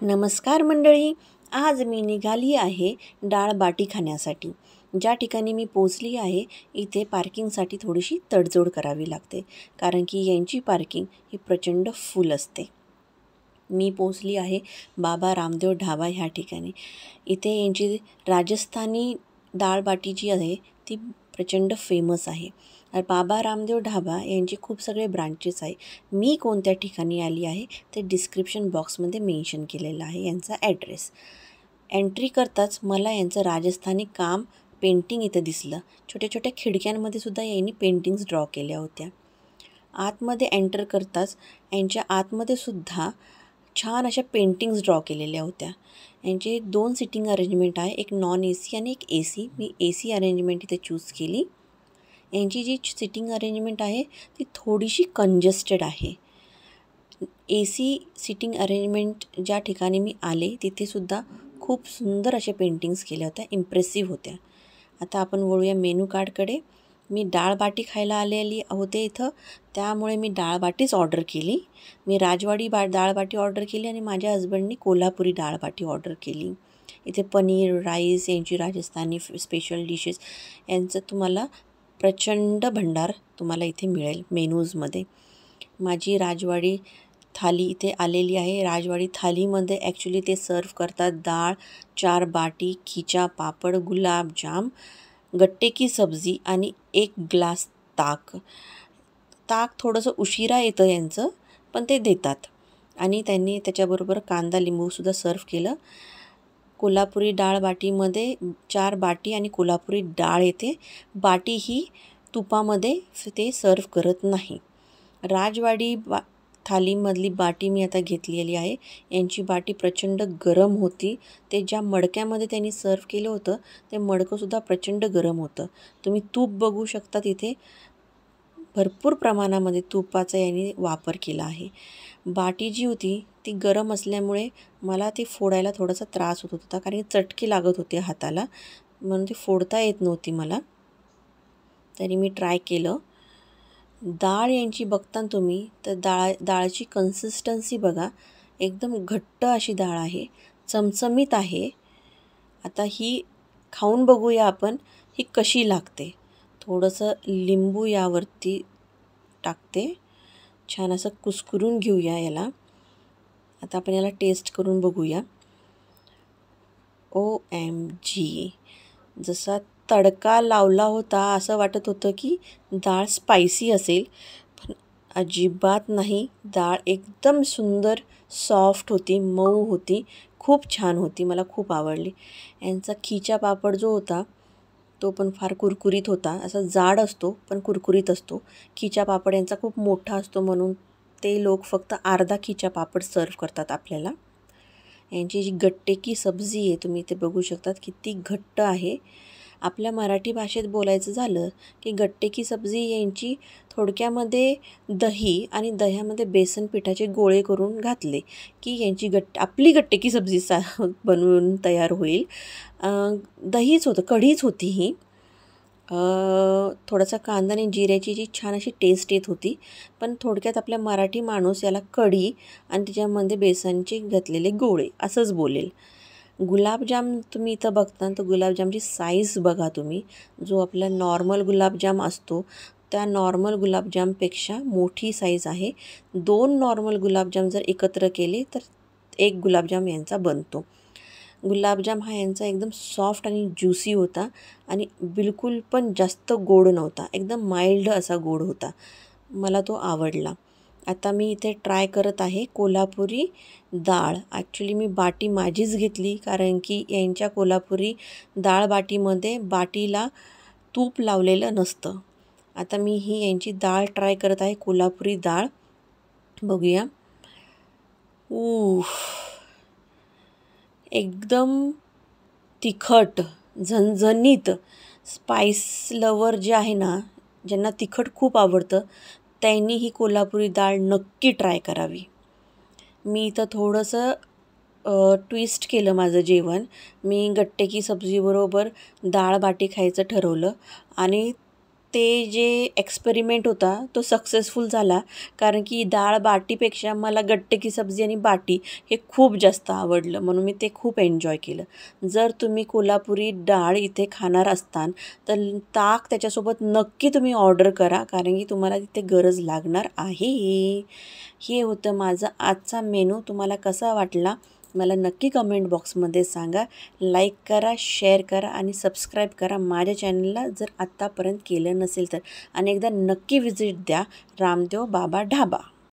नमस्कार मंडळी, आज मी निघाली आहे डाळ बाटी खाण्यासाठी. ज्या ठिकाणी मी पोचली आहे इथे पार्किंगसाठी थोडीशी तडजोड करावी लागते, कारण की यांची पार्किंग ही प्रचंड फुल असते. मी पोचली आहे बाबा रामदेव ढाबा ह्या ठिकाणी. इथे यांची राजस्थानी डाळ बाटी जी आहे ती प्रचंड फेमस आहे. बाबा रामदेव ढाबा यांचे खूप सगळे ब्रांचेस आहे. मी कोणत्या ठिकाणी आली आहे ते डिस्क्रिप्शन बॉक्समध्ये मेन्शन केलेलं आहे यांचा ॲड्रेस. एंट्री करताच मला यांचं राजस्थानी काम पेंटिंग इथं दिसलं. छोट्या छोट्या खिडक्यांमध्ये सुद्धा यांनी पेंटिंग्स ड्रॉ केल्या होत्या. आतमध्ये एंटर करताच यांच्या आतमध्ये सुद्धा छान अशा पेंटिंग्स ड्रॉ केलेल्या होत्या. यांचे 2 सिटिंग अरेंजमेंट आहे, एक नॉन AC आणि एक AC. मी AC अरेंजमेंट इथे चूज केली. यांची जी सिटिंग अरेंजमेंट आहे ती थोडीशी कंजेस्टेड आहे. AC सिटिंग अरेंजमेंट ज्या ठिकाणी मी आले तिथेसुद्धा खूप सुंदर अशा पेंटिंग्स केल्या होत्या, इम्प्रेसिव्ह होत्या. आता आपण वळूया मेनू कार्डकडे. मी डाळ बाटी खायला आलेली होते इथं, त्यामुळे मी डाळ बाटीच ऑर्डर केली. मी राजवाडी डाळ बाटी ऑर्डर केली आणि माझ्या हजबंडनी कोल्हापुरी डाळ बाटी ऑर्डर केली. इथे पनीर, राईस, यांची राजस्थानी स्पेशल डिशेस यांचं तुम्हाला प्रचंड भंडार तुम्हाला इथे मिळेल मेनूजमध्ये. माझी राजवाडी थाली इथे आलेली आहे. राजवाडी थालीमध्ये ॲक्च्युली ते सर्व करतात डाळ, 4 बाटी, खिचा पापड, गुलाबजाम, गट्टे की सब्जी आणि 1 ग्लास ताक. ताक थोडंसं उशिरा येतं यांचं, पण ते देतात. आणि त्यांनी त्याच्याबरोबर कांदा लिंबूसुद्धा सर्व केलं. कोल्हापुरी डाळ बाटीमध्ये 4 बाटी आणि कोल्हापुरी डाळ येते. बाटी ही तुपामध्ये ते सर्व करत नाही. राजवाडी थालीमधली बाटी मी आता घेतलेली आहे. यांची बाटी प्रचंड गरम होती. ते ज्या मडक्यामध्ये त्यांनी सर्व केलं होतं ते मडकंसुद्धा प्रचंड गरम होतं. तुम्ही तूप बघू शकता, तिथे भरपूर प्रमाणामध्ये तुपाचा यांनी वापर केला आहे. बाटी जी होती ती गरम असल्यामुळे मला ती फोडायला थोडासा त्रास होत होता, कारण चटके लागत होते हाताला, म्हणून ती फोडता येत नव्हती मला. तरी मी ट्राय केलं. डाळ यांची बघता तुम्ही तर डाळची कन्सिस्टन्सी बघा, एकदम घट्ट अशी डाळ आहे, चमचमीत आहे. आता ही खाऊन बघूया आपण ही कशी लागते. थोडंसं लिंबू यावरती टाकते, छान असं कुस्करून घेऊया याला. आता आपण याला टेस्ट करून बघूया. OMG, जसा तडका लावला होता असं वाटत होतं की डाळ स्पायसी असेल, पण अजिबात नाही. डाळ एकदम सुंदर सॉफ्ट होती, मऊ होती, खूप छान होती, मला खूप आवडली. यांचा खिचा पापड जो होता तो पण फार कुरकुरीत होता. असा जाड असतो पण कुरकुरीत असतो. खिचा पापड यांचा खूप मोठा असतो, म्हणून ते लोक फक्त अर्धा खिचा पापड सर्व करतात आपल्याला. यांची जी गट्टे की सब्जी आहे तुम्ही इथे बघू शकतात, किती घट्ट आहे. आपल्या मराठी भाषेत बोलायचं झालं की गट्टे की सब्जी यांची थोडक्यामध्ये दही आणि दह्यामध्ये बेसन पिठाचे गोळे करून घातले की यांची आपली गट्टे की सब्जी बनवून तयार होईल. दहीच होतं, कढीच होती ही. थोडासा कांदा आणि जिऱ्याची जी छान अशी टेस्ट येत होती, पण थोडक्यात आपल्या मराठी माणूस याला कढी आणि त्याच्यामध्ये बेसनचे घातलेले गोळे असंच बोलेल. गुलाबजाम तुम्ही इथं बघता तर गुलाबजामची साईज बघा तुम्ही. जो आपला नॉर्मल गुलाबजाम असतो त्या नॉर्मल गुलाबजामपेक्षा मोठी साईज आहे. 2 नॉर्मल गुलाबजाम जर एकत्र केले तर 1 गुलाबजाम यांचा बनतो. गुलाबजाम हा यांचा एकदम सॉफ्ट आणि ज्युसी होता आणि बिलकुल पण जास्त गोड नव्हता, एकदम माइल्ड असा गोड होता. मला तो आवडला. आता मी इथे ट्राय करत आहे कोल्हापुरी डाळ. ॲक्च्युली मी बाटी माझीच घेतली, कारण की यांच्या कोल्हापुरी डाळ बाटीमध्ये बाटीला तूप लावलेलं नसतं. आता मी ही यांची डाळ ट्राय करत आहे, कोल्हापुरी डाळ. बघूया. एकदम तिखट, झणझणीत. स्पाइस लवर जे आहे ना, ज्यांना तिखट खूप आवडतं त्यांनी ही कोल्हापुरी डाळ नक्की ट्राय करावी. मी इथं थोडंसं ट्विस्ट केलं माझं जेवण. मी गट्टे की सब्जीबरोबर डाळ बाटी खायचं ठरवलं आणि ते जे एक्सपेरिमेंट होता तो सक्सेसफुल झाला, कारण की डाळ बाटीपेक्षा मला गट्टे की सब्जी आणि बाटी हे खूप जास्त आवडलं, म्हणून मी ते खूप एन्जॉय केलं. जर तुम्ही कोल्हापुरी डाळ इथे खाणार असताल तर ताक त्याच्यासोबत नक्की तुम्ही ऑर्डर करा, कारण की तुम्हाला तिथे गरज लागणार आहे. हे होतं माझं आजचा मेनू. तुम्हाला कसा वाटला मला नक्की कमेंट बॉक्समध्ये सांगा. लाईक करा, शेअर करा आणि सबस्क्राईब करा माझ्या चॅनलला जर आत्तापर्यंत केलं नसेल तर. आणि एकदा नक्की व्हिजिट द्या रामदेव बाबा ढाबा.